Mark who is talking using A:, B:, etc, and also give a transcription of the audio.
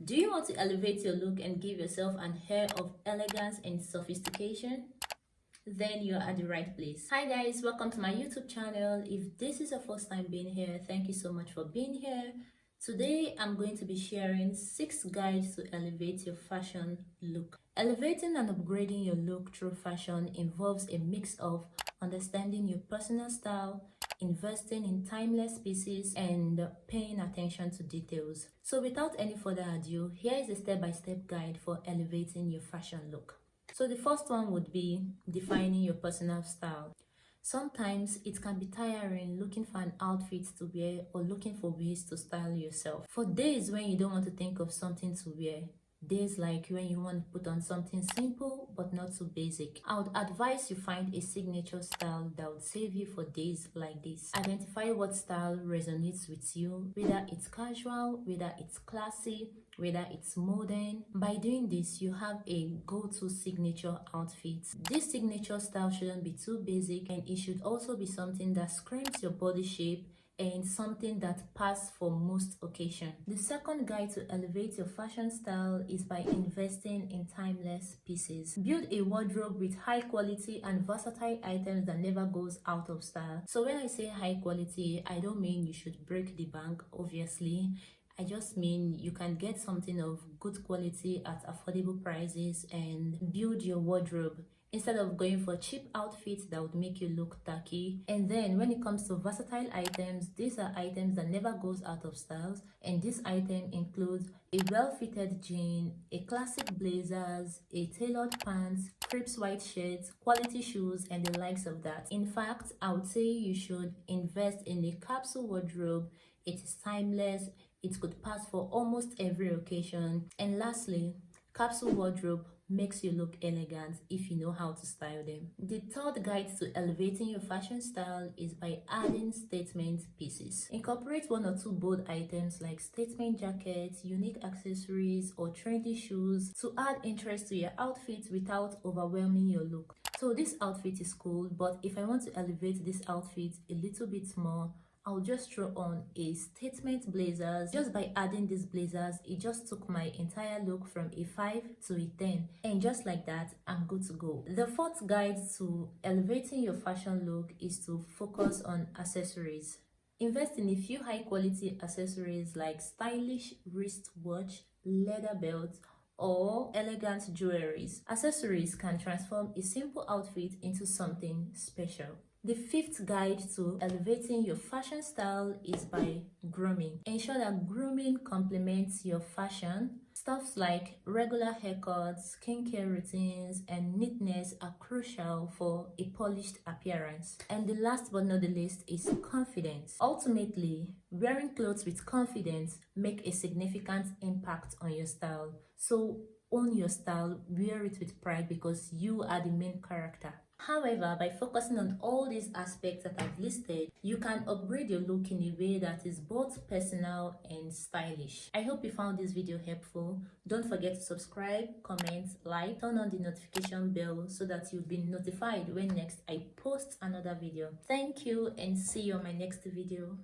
A: Do you want to elevate your look and give yourself an air of elegance and sophistication? Then you're at the right place. Hi guys, welcome to my YouTube channel. If this is your first time being here, thank you so much for being here. Today I'm going to be sharing 6 guides to elevate your fashion look. Elevating and upgrading your look through fashion involves a mix of understanding your personal style, investing in timeless pieces, and paying attention to details. So without any further ado, here is a step-by-step guide for elevating your fashion look. So the first one would be defining your personal style. Sometimes it can be tiring looking for an outfit to wear or looking for ways to style yourself. For days when you don't want to think of something to wear, days like when you want to put on something simple but not too basic, I would advise you find a signature style that would save you for days like this. Identify what style resonates with you, whether it's casual, whether it's classy, whether it's modern. By doing this, you have a go-to signature outfit. This signature style shouldn't be too basic, and it should also be something that screams your body shape and something that passes for most occasions. The second guide to elevate your fashion style is by investing in timeless pieces. Build a wardrobe with high quality and versatile items that never goes out of style. So when I say high quality, I don't mean you should break the bank, obviously. I just mean you can get something of good quality at affordable prices and build your wardrobe instead of going for cheap outfits that would make you look tacky. And then when it comes to versatile items, these are items that never goes out of styles, and this item includes a well-fitted jean, a classic blazers, a tailored pants, crisp white shirts, quality shoes, and the likes of that. In fact, I would say you should invest in a capsule wardrobe. It is timeless. It could pass for almost every occasion. And lastly, capsule wardrobe makes you look elegant if you know how to style them. The third guide to elevating your fashion style is by adding statement pieces. Incorporate 1 or 2 bold items like statement jackets, unique accessories, or trendy shoes to add interest to your outfit without overwhelming your look. So this outfit is cool, but if I want to elevate this outfit a little bit more, I'll just throw on a statement blazers. Just by adding these blazers, it just took my entire look from a 5 to a 10. And just like that, I'm good to go. The fourth guide to elevating your fashion look is to focus on accessories. Invest in a few high quality accessories like stylish wristwatch, leather belts, or elegant jewelries. Accessories can transform a simple outfit into something special. The fifth guide to elevating your fashion style is by grooming. Ensure that grooming complements your fashion. Stuff like regular haircuts, skincare routines, and neatness are crucial for a polished appearance. And the last but not the least is confidence. Ultimately, wearing clothes with confidence make a significant impact on your style. So own your style, wear it with pride because you are the main character. However, by focusing on all these aspects that I've listed, you can upgrade your look in a way that is both personal and stylish. I hope you found this video helpful. Don't forget to subscribe, comment, like, turn on the notification bell so that you'll be notified when next I post another video. Thank you and see you on my next video.